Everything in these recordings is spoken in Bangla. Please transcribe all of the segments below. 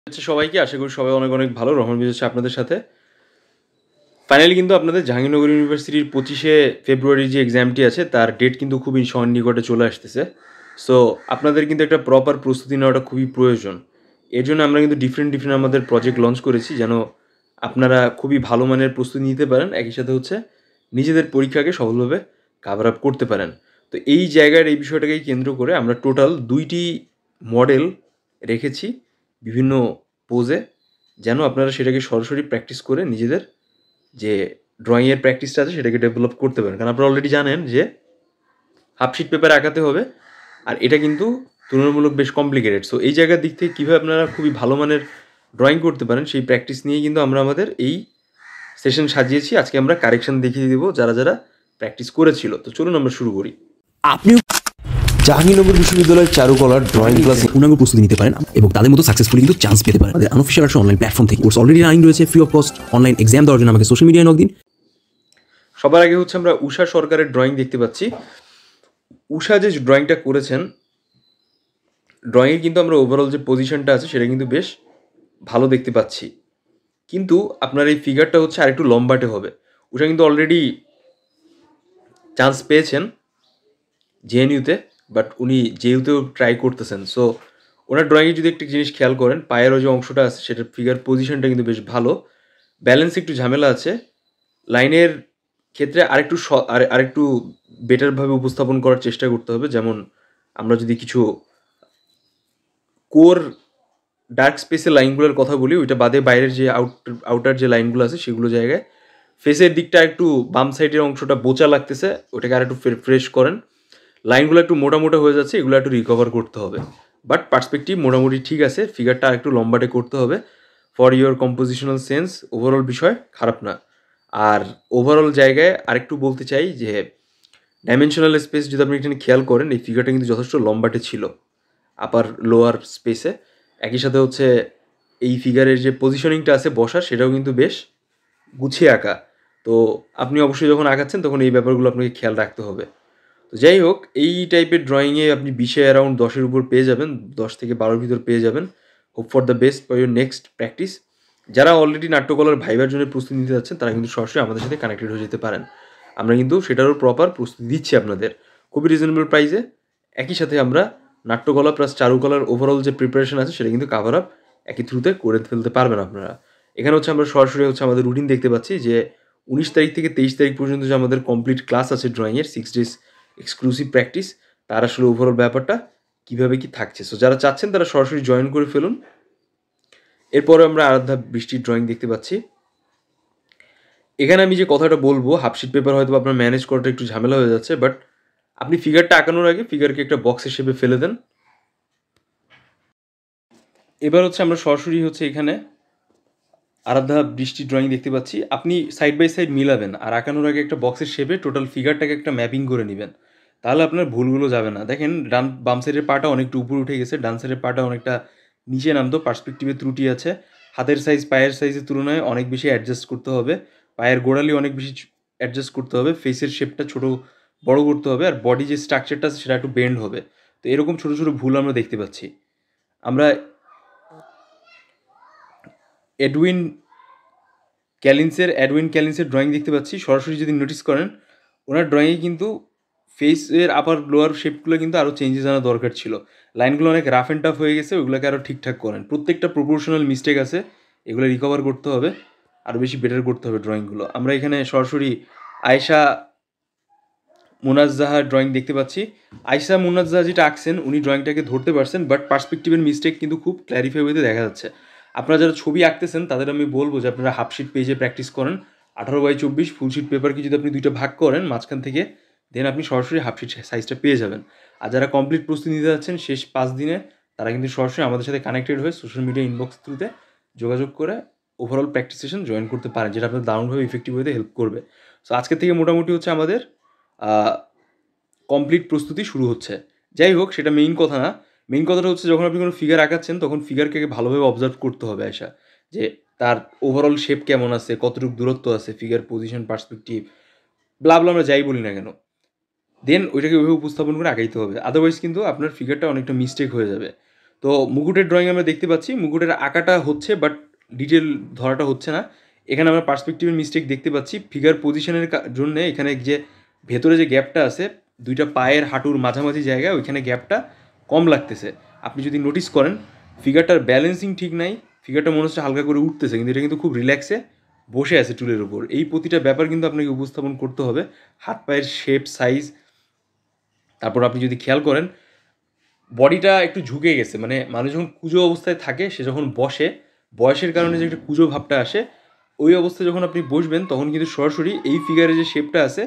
আচ্ছা সবাইকে আশা করি সবাই অনেক অনেক ভালো রহমান হচ্ছে আপনাদের সাথে। ফাইনালি কিন্তু আপনাদের জাহাঙ্গীরনগর ইউনিভার্সিটির 25শে ফেব্রুয়ারি যে এক্সামটি আছে তার ডেট কিন্তু খুবই সন্নিকটে চলে আসতেছে। সো আপনাদের কিন্তু একটা প্রপার প্রস্তুতি নেওয়াটা খুবই প্রয়োজন। এর জন্য আমরা কিন্তু ডিফারেন্ট আমাদের প্রজেক্ট লঞ্চ করেছি যেন আপনারা খুবই ভালো মানের প্রস্তুতি নিতে পারেন, একই সাথে হচ্ছে নিজেদের পরীক্ষাকে সফলভাবে কাভার আপ করতে পারেন। তো এই জায়গার এই বিষয়টাকেই কেন্দ্র করে আমরা টোটাল 2টি মডেল রেখেছি বিভিন্ন পোজে, যেন আপনারা সেটাকে সরাসরি প্র্যাকটিস করে নিজেদের যে ড্রয়িংয়ের প্র্যাকটিসটা আছে সেটাকে ডেভেলপ করতে পারেন। কারণ আপনারা অলরেডি জানেন যে হাফশিট পেপারে আঁকাতে হবে, আর এটা কিন্তু তুলনামূলক বেশ কমপ্লিকেটেড। সো এই জায়গার দিক থেকে কীভাবে আপনারা খুবই ভালো মানের ড্রয়িং করতে পারেন সেই প্র্যাকটিস নিয়েই কিন্তু আমরা আমাদের এই সেশন সাজিয়েছি। আজকে আমরা কারেকশন দেখিয়ে দেবো যারা যারা প্র্যাকটিস করেছিল। তো চলুন আমরা শুরু করি। আপনিও জাহাঙ্গীরনগর বিশ্ববিদ্যালয়ের চারুকলার ড্রয়িং ক্লাসে পূর্ণাঙ্গ প্রস্তুতি নিতে পারেন এবং তাদের মতো সাকসেসফুলি কিন্তু চান্স পেতে পারেন। আমাদের আনঅফিশিয়াল একটা অনলাইন প্ল্যাটফর্ম থেকে কোর্স অলরেডি রানিং রয়েছে, free of cost. Online exam দেওয়ার জন্য আমাকে সোশ্যাল মিডিয়ায় নক দিন। সবার আগে হচ্ছে আমরা উষা সরকারের ড্রয়িং দেখতে পাচ্ছি। উষা যে ড্রয়িংটা করেছেন, ড্রয়িংয়ে কিন্তু আমরা ওভারঅল যে পজিশনটা আছে সেটা কিন্তু বেশ ভালো দেখতে পাচ্ছি, কিন্তু আপনার এই ফিগারটা হচ্ছে আরেকটু লম্বাটে হবে। উষা কিন্তু অলরেডি চান্স পেয়েছেন জেএনইউতে, বাট উনি জেইউতেও ট্রাই করতেছেন। সো ওনার ড্রয়িংয়ে যদি একটা জিনিস খেয়াল করেন, পায়েরও যে অংশটা আছে সেটার ফিগার পজিশনটা কিন্তু বেশ ভালো, ব্যালেন্স একটু ঝামেলা আছে। লাইনের ক্ষেত্রে আরেকটু বেটারভাবে উপস্থাপন করার চেষ্টা করতে হবে। যেমন আমরা যদি কিছু কোর ডার্ক স্পেসের লাইনগুলোর কথা বলি, ওইটা বাদে বাইরের যে আউটার যে লাইনগুলো আছে সেগুলো জায়গায় ফেসের দিকটা একটু বাম সাইডের অংশটা বোচা লাগতেছে, ওটাকে আর একটু ফ্রেশ করেন। লাইনগুলো একটু মোটা হয়ে যাচ্ছে, এগুলো একটু রিকভার করতে হবে। বাট পার্সপেক্টিভ মোটামুটি ঠিক আছে, ফিগারটা আর একটু লম্বাটে করতে হবে for your compositional sense. Overall বিষয় খারাপ না। আর ওভারঅল জায়গায় আরেকটু বলতে চাই যে ডাইমেনশনাল স্পেস যদি আপনি এখানে খেয়াল করেন, এই ফিগারটা কিন্তু যথেষ্ট লম্বাটে ছিল আপার লোয়ার স্পেসে। একই সাথে হচ্ছে এই ফিগারের যে পজিশনিংটা আছে বসার, সেটাও কিন্তু বেশ গুছিয়ে আঁকা। তো আপনি অবশ্যই যখন আঁকাচ্ছেন তখন এই ব্যাপারগুলো আপনাকে খেয়াল রাখতে হবে। তো যাই হোক, এই টাইপের ড্রয়িংয়ে আপনি 20-এ অ্যারাউন্ড 10-এর উপর পেয়ে যাবেন, 10 থেকে 12-র ভিতর পেয়ে যাবেন। Hope for the best for your next practice. যারা অলরেডি নাট্যকলার ভাইবার জন্য প্রস্তুতি নিতে যাচ্ছেন তারা কিন্তু সরাসরি আমাদের সাথে কানেক্টেড হয়ে যেতে পারেন। আমরা কিন্তু সেটারও প্রপার প্রস্তুতি দিচ্ছি আপনাদের খুবই রিজনেবল প্রাইসে। একই সাথে আমরা নাট্যকলা প্লাস চারুকলার ওভারঅল যে প্রিপারেশন আছে সেটা কিন্তু কাভার আপ একই থ্রুতে করে ফেলতে পারবেন আপনারা। এখানে হচ্ছে আমরা সরাসরি হচ্ছে আমাদের রুটিন দেখতে পাচ্ছি যে 19 তারিখ থেকে 23 তারিখ পর্যন্ত যে আমাদের কমপ্লিট ক্লাস আছে ড্রয়িংয়ের 6 ডেজ এক্সক্লুসিভ প্র্যাকটিস, তার আসলে ওভারঅল ব্যাপারটা কীভাবে কী থাকছে। সো যারা চাচ্ছেন তারা সরাসরি জয়েন করে ফেলুন। এরপরে আমরা আরাধ্যা বৃষ্টির ড্রয়িং দেখতে পাচ্ছি। এখানে আমি যে কথাটা বলবো, হাফশিট পেপার হয়তো আপনার ম্যানেজ করাটা একটু ঝামেলা হয়ে যাচ্ছে, বাট আপনি ফিগারটা আঁকানোর আগে ফিগারকে একটা বক্স হিসেবে ফেলে দেন। এবার হচ্ছে আমরা সরাসরি হচ্ছে এখানে আরাধ্যা বৃষ্টির ড্রয়িং দেখতে পাচ্ছি। আপনি সাইড বাই সাইড মিলাবেন আর আঁকানোর আগে একটা বক্সের শেপে টোটাল ফিগারটাকে একটা ম্যাপিং করে নেবেন, তাহলে আপনার ভুলগুলো যাবে না। দেখেন বাম সাইডের পাটা অনেকটা উপরে উঠে গেছে, ডান সাইডের পাটা অনেকটা নিচে নামতো, পার্সপেক্টিভের ত্রুটি আছে। হাতের সাইজ পায়ের সাইজের তুলনায় অনেক বেশি অ্যাডজাস্ট করতে হবে, পায়ের গোড়ালি অনেক বেশি অ্যাডজাস্ট করতে হবে, ফেসের শেপটা ছোটো বড় করতে হবে, আর বডি যে স্ট্রাকচারটা আছে সেটা একটু বেন্ড হবে। তো এরকম ছোটো ছোটো ভুল আমরা দেখতে পাচ্ছি। আমরা অ্যাডউইন ক্যালিন্সের ড্রয়িং দেখতে পাচ্ছি। সরাসরি যদি নোটিস করেন, ওনার ড্রয়িংয়ে কিন্তু ফেসের আপার লোয়ার শেপগুলো কিন্তু আরও চেঞ্জেস আনা দরকার ছিল। লাইনগুলো অনেক রাফ অ্যান্ড টাফ হয়ে গেছে, ওগুলোকে আরও ঠিকঠাক করেন। প্রত্যেকটা প্রপোর্শনাল মিস্টেক আছে, এগুলো রিকভার করতে হবে, আরও বেশি বেটার করতে হবে ড্রয়িংগুলো। আমরা এখানে সরাসরি আয়েশা মুনাজ্জাহার ড্রয়িং দেখতে পাচ্ছি। আয়েশা মুনাজ্জাহা যেটা আঁকছেন, উনি ড্রয়িংটাকে ধরতে পারছেন, বাট পার্সপেক্টিভের মিস্টেক কিন্তু খুব ক্ল্যারিফাই হতে দেখা যাচ্ছে। আপনারা যারা ছবি আঁকতেছেন তাদের আমি বলবো যে আপনারা হাফশিট পেজে প্র্যাকটিস করেন। 18x24 ফুলশিট পেপারকে যদি আপনি দুইটা ভাগ করেন মাঝখান থেকে, দেন আপনি সরাসরি হাফশিট সাইজটা পেয়ে যাবেন। আর যারা কমপ্লিট প্রস্তুতি নিতে যাচ্ছেন শেষ 5 দিনে, তারা কিন্তু সরাসরি আমাদের সাথে কানেক্টেড হয়ে সোশ্যাল মিডিয়া ইনবক্স থ্রুতে যোগাযোগ করে ওভারঅল প্র্যাকটিস সেশন জয়েন করতে পারেন, যেটা আপনার দারুণভাবে ইফেক্টিভ হতে হেল্প করবে। সো আজকে থেকে মোটামুটি হচ্ছে আমাদের কমপ্লিট প্রস্তুতি শুরু হচ্ছে। যাই হোক, সেটা মেইন কথা না। মেইন কথাটা হচ্ছে যখন আপনি কোনো ফিগার আঁকাচ্ছেন তখন ফিগারকে ভালোভাবে অবজার্ভ করতে হবে আয়শা, যে তার ওভারঅল শেপ কেমন আছে, কতটুকু দূরত্ব আছে, ফিগার পজিশন পার্সপেক্টিভ ব্লা আমরা যাই বলি না কেন, দেন ওইটাকে ওইভাবে উপস্থাপন করে আঁকাইতে হবে। আদারওয়াইজ কিন্তু আপনার ফিগারটা অনেকটা মিস্টেক হয়ে যাবে। তো মুকুটের ড্রয়িং আমরা দেখতে পাচ্ছি, মুকুটের আঁকাটা হচ্ছে বাট ডিটেল ধরাটা হচ্ছে না। এখানে আমরা পার্সপেক্টিভের মিস্টেক দেখতে পাচ্ছি। ফিগার পজিশনের জন্য এখানে যে ভেতরে যে গ্যাপটা আছে দুইটা পায়ের হাঁটুর মাঝামাঝি জায়গায়, ওইখানে গ্যাপটা কম লাগতেছে। আপনি যদি নোটিস করেন ফিগারটার ব্যালেন্সিং ঠিক নাই, ফিগারটা মনে হচ্ছে হালকা করে উঠতেছে, কিন্তু এটা কিন্তু খুব রিল্যাক্সে বসে আছে টুলের উপর। এই প্রতিটা ব্যাপার কিন্তু আপনাকে উপস্থাপন করতে হবে, হাত পায়ের শেপ, সাইজ। তারপর আপনি যদি খেয়াল করেন বডিটা একটু ঝুঁকে গেছে, মানে মানুষ যখন কুঁজো অবস্থায় থাকে, সে যখন বসে বয়সের কারণে যে একটা কুঁজো ভাবটা আসে, ওই অবস্থায় যখন আপনি বসবেন তখন কিন্তু সরাসরি এই ফিগারে যে শেপটা আছে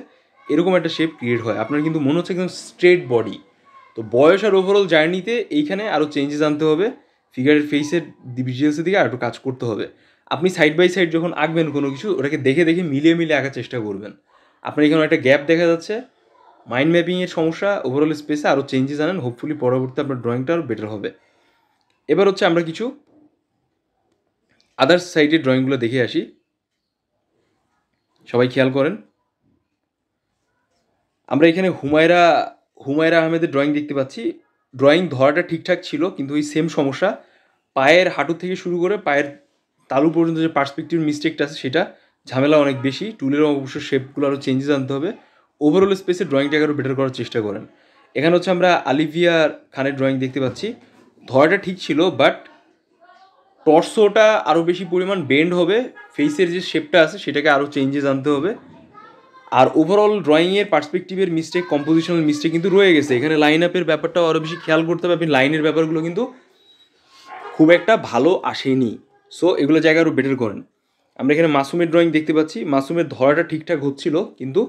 এরকম একটা শেপ ক্রিয়েট হয়, আপনার কিন্তু মনে হচ্ছে একদম স্ট্রেট বডি। তো বয়স আর ওভারঅল জার্নিতে এইখানে আরও চেঞ্জেস আনতে হবে, ফিগারের ফেসের ভিজুয়ালসের দিকে আর একটু কাজ করতে হবে। আপনি সাইড বাই সাইড যখন আঁকবেন কোনো কিছু, ওটাকে দেখে দেখে মিলিয়ে মিলিয়ে আঁকার চেষ্টা করবেন। আপনার এখানে একটা গ্যাপ দেখা যাচ্ছে, মাইন্ড ম্যাপিংয়ের সমস্যা, ওভারঅল স্পেসে আরও চেঞ্জেস আনেন, হোপফুলি পরবর্তীতে আপনার ড্রয়িংটা আরও বেটার হবে। এবার হচ্ছে আমরা কিছু আদার্স সাইডের ড্রয়িংগুলো দেখে আসি। সবাই খেয়াল করেন, আমরা এখানে হুমায়রা আহমেদের ড্রয়িং দেখতে পাচ্ছি। ড্রয়িং ধরাটা ঠিকঠাক ছিল, কিন্তু ওই সেম সমস্যা, পায়ের হাঁটু থেকে শুরু করে পায়ের তালু পর্যন্ত যে পার্সপেক্টিভ মিস্টেকটা আছে সেটা ঝামেলা অনেক বেশি। টুলেরও অবশ্য শেপগুলো আরও চেঞ্জেস আনতে হবে। ওভারঅল স্পেসে ড্রয়িংটাকে আরও বেটার করার চেষ্টা করেন। এখানে হচ্ছে আমরা আলিভিয়া খানের ড্রয়িং দেখতে পাচ্ছি। ধরাটা ঠিক ছিল, বাট টর্সোটা আরও বেশি পরিমাণ বেন্ড হবে, ফেসের যে শেপটা আছে সেটাকে আরও চেঞ্জেস আনতে হবে। আর ওভারঅল ড্রয়িংয়ের পার্সপেক্টিভের মিস্টেক, কম্পোজিশনাল মিস্টেক কিন্তু রয়ে গেছে। এখানে লাইন আপের ব্যাপারটাও আরও বেশি খেয়াল করতে হবে। আপনি লাইনের ব্যাপারগুলো কিন্তু খুব একটা ভালো আসেনি, সো এগুলো জায়গা আরও বেটার করেন। আমরা এখানে মাসুমের ড্রয়িং দেখতে পাচ্ছি। মাসুমের ধরাটা ঠিকঠাক হচ্ছিল, কিন্তু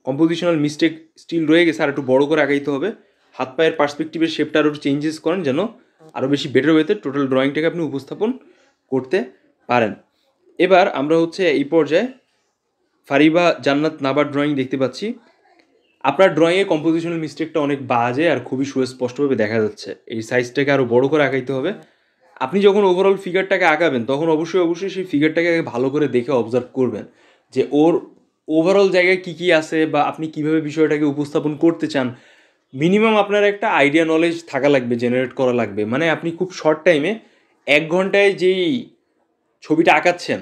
কম্পোজিশনাল মিস্টেক স্টিল রয়ে গেছে, আর একটু বড়ো করে আগাইতে হবে। হাত পায়ের পার্সপেক্টিভের শেপটা আরও চেঞ্জেস করেন, যেন আরও বেশি বেটার ওয়েতে টোটাল ড্রয়িংটাকে আপনি উপস্থাপন করতে পারেন। এবার আমরা হচ্ছে এই পর্যায়ে ফারিবা জান্নাত নাবার ড্রয়িং দেখতে পাচ্ছি। আপনার ড্রয়িংয়ে কম্পোজিশনাল মিস্টেকটা অনেক বাজে আর খুবই সুস্পষ্টভাবে দেখা যাচ্ছে। এই সাইজটাকে আরও বড় করে আঁকাইতে হবে। আপনি যখন ওভারঅল ফিগারটাকে আঁকাবেন তখন অবশ্যই সেই ফিগারটাকে ভালো করে দেখে অবজার্ভ করবেন যে ওর ওভারঅল জায়গায় কী কী আছে, বা আপনি কীভাবে বিষয়টাকে উপস্থাপন করতে চান। মিনিমাম আপনার একটা আইডিয়া নলেজ থাকা লাগবে, জেনারেট করা লাগবে। মানে আপনি খুব শর্ট টাইমে 1 ঘন্টায় যেই ছবিটা আঁকাচ্ছেন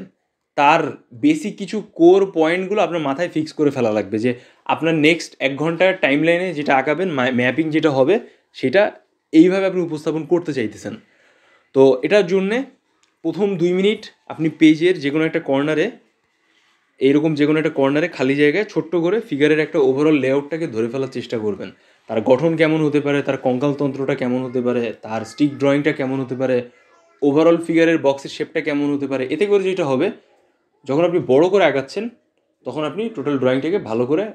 তার বেসিক কিছু কোর পয়েন্টগুলো আপনার মাথায় ফিক্স করে ফেলা লাগবে, যে আপনার নেক্সট 1 ঘন্টার টাইম লাইনে যেটা আঁকাবেন, ম্যাপিং যেটা হবে সেটা এইভাবে আপনি উপস্থাপন করতে চাইতেছেন। তো এটার জন্যে প্রথম 2 মিনিট আপনি পেজের যে কোনো একটা কর্নারে, এইরকম যে কোনো একটা কর্নারে খালি জায়গায় ছোট্ট করে ফিগারের একটা ওভারঅল লেআউটটাকে ধরে ফেলার চেষ্টা করবেন। তার গঠন কেমন হতে পারে, তার কঙ্কালতন্ত্রটা কেমন হতে পারে, তার স্টিক ড্রয়িংটা কেমন হতে পারে, ওভারঅল ফিগারের বক্সের শেপটা কেমন হতে পারে। এতে করে যেটা হবে, যখন আপনি বড় করে আঁকাচ্ছেন তখন আপনি টোটাল ড্রয়িংটাকে ভালো করে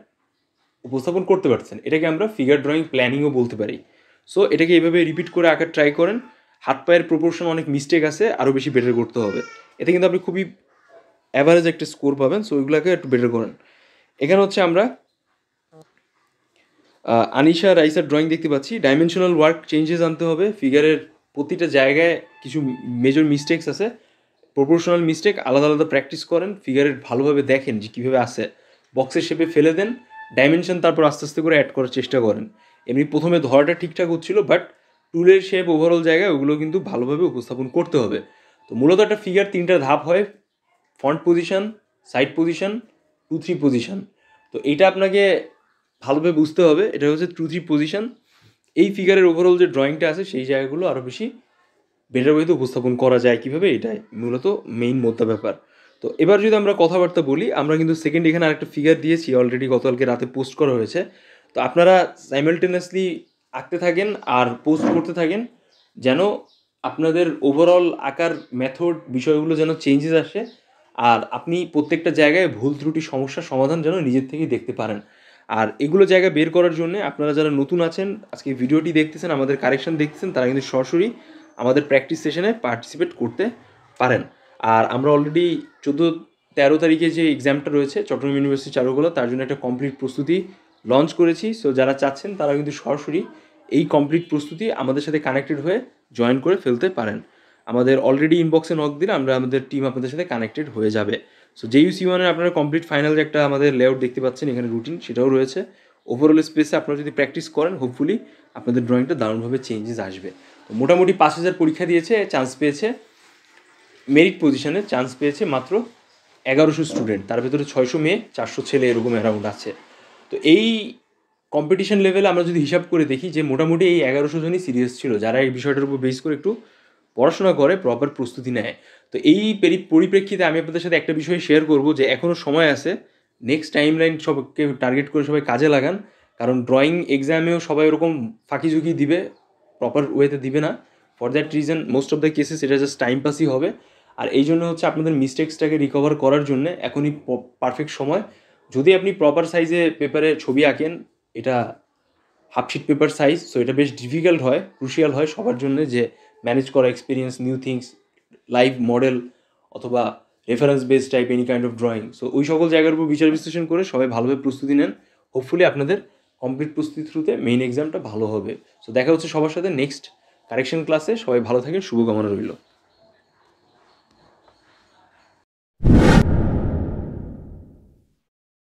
উপস্থাপন করতে পারছেন। এটাকে আমরা ফিগার ড্রয়িং প্ল্যানিংও বলতে পারি। সো এটাকে এইভাবে রিপিট করে আঁকার ট্রাই করেন। হাত পায়ের প্রপোর্শন অনেক মিস্টেক আছে, আরও বেশি বেটার করতে হবে। এতে কিন্তু আপনি খুবই অ্যাভারেজ একটা স্কোর পাবেন। সো ওইগুলোকে একটু বেটার করেন। এখানে হচ্ছে আমরা আনিশা রাইসার ড্রয়িং দেখতে পাচ্ছি। ডাইমেনশনাল ওয়ার্ক চেঞ্জেস আনতে হবে, ফিগারের প্রতিটা জায়গায় কিছু মেজর মিস্টেকস আছে, প্রপোর্শনাল মিস্টেক আলাদা আলাদা প্র্যাকটিস করেন, ফিগারের ভালোভাবে দেখেন যে কীভাবে আসে, বক্সের শেপে ফেলে দেন, ডাইমেনশন তারপর আস্তে আস্তে করে অ্যাড করার চেষ্টা করেন। এমনি প্রথমে ধরাটা ঠিকঠাক হচ্ছিল, বাট টুলের শেপ ওভারঅল জায়গায় ওগুলো কিন্তু ভালোভাবে উপস্থাপন করতে হবে। তো মূলত একটা ফিগার 3টা ধাপ হয়, front position, side position, 2-3 position. তো এইটা আপনাকে ভালোভাবে বুঝতে হবে। এটা হচ্ছে 2-3 পজিশন। এই ফিগারের ওভারঅল যে ড্রয়িংটা আছে সেই জায়গাগুলো আরও বেশি বেটার ওয়েতে উপস্থাপন করা যায় কীভাবে, এটাই মূলত মেইন মোদ্দা ব্যাপার। তো এবার যদি আমরা কথাবার্তা বলি, আমরা কিন্তু সেকেন্ড এখানে আরেকটা ফিগার দিয়েছি, অলরেডি গতকালকে রাতে পোস্ট করা হয়েছে। তো আপনারা সাইমালটেনিয়াসলি আঁকতে থাকেন আর পোস্ট করতে থাকেন, যেন আপনাদের ওভারঅল আঁকার মেথড বিষয়গুলো যেন চেঞ্জেস আসে, আর আপনি প্রত্যেকটা জায়গায় ভুল ত্রুটি সমস্যার সমাধান যেন নিজের থেকেই দেখতে পারেন। আর এগুলো জায়গা বের করার জন্য আপনারা যারা নতুন আছেন, আজকে ভিডিওটি দেখতেছেন, আমাদের কারেকশন দেখতেছেন, তারা কিন্তু সরাসরি আমাদের প্র্যাকটিস সেশনে পার্টিসিপেট করতে পারেন। আর আমরা অলরেডি 14-13 তারিখে যে এক্সামটা রয়েছে চট্টগ্রাম ইউনিভার্সিটি চারুকলা, তার জন্য একটা কমপ্লিট প্রস্তুতি লঞ্চ করেছি। সো যারা চাচ্ছেন তারা কিন্তু সরাসরি এই কমপ্লিট প্রস্তুতি আমাদের সাথে কানেক্টেড হয়ে জয়েন করে ফেলতে পারেন। আমাদের অলরেডি ইনবক্সে নক দিলে আমাদের টিম আপনাদের সাথে কানেক্টেড হয়ে যাবে। সো JUC1 আপনারা কমপ্লিট ফাইনাল যে একটা আমাদের লেআউট দেখতে পাচ্ছেন, এখানে রুটিন সেটাও রয়েছে। ওভারঅল স্পেসে আপনারা যদি প্র্যাকটিস করেন, হোপফুলি আপনাদের ড্রয়িংটা দারুণভাবে চেঞ্জেস আসবে। তো মোটামুটি 5,000 পরীক্ষা দিয়েছে, চান্স পেয়েছে মেরিট পজিশনে চান্স পেয়েছে মাত্র 1100 স্টুডেন্ট, তার ভেতরে 600 মেয়ে 400 ছেলে এরকম অ্যারাউন্ড আছে। তো এই কম্পিটিশন লেভেলে আমরা যদি হিসাব করে দেখি যে মোটামুটি এই 1100 জনই সিরিয়াস ছিল, যারা এই বিষয়টার উপর বেস করে একটু পড়াশোনা করে, প্রপার প্রস্তুতি নেয়। তো এই পরিপ্রেক্ষিতে আমি আপনাদের সাথে একটা বিষয় শেয়ার করব যে এখনও সময় আছে, নেক্সট টাইম লাইন সবকে টার্গেট করে সবাই কাজে লাগান, কারণ ড্রয়িং এক্সামেও সবাই ওরকম ফাঁকিঝুঁকি দিবে, প্রপার ওয়েতে দিবে না। For that reason most of the cases এটা জাস্ট টাইম পাসই হবে। আর এই জন্য হচ্ছে আপনাদের মিস্টেক্সটাকে রিকভার করার জন্য এখনই পারফেক্ট সময়। যদি আপনি প্রপার সাইজে পেপারে ছবি আঁকেন, এটা হাফশিট পেপার সাইজ, সো এটা বেশ ডিফিকাল্ট হয়, ক্রুশিয়াল হয় সবার জন্য যে ম্যানেজ করা experience, new things, live model অথবা reference base type any kind of drawing. So ওই সকল জায়গার উপর বিচার বিশ্লেষণ করে সবাই ভালোভাবে প্রস্তুতি নেন। হোপফুলি আপনাদের কমপ্লিট প্রস্তুতির থ্রুতে মেইন এক্সামটা ভালো হবে। সো দেখা হচ্ছে সবার সাথে নেক্সট কারেকশন ক্লাসে। সবাই ভালো থাকেন, শুভকামনা রইল।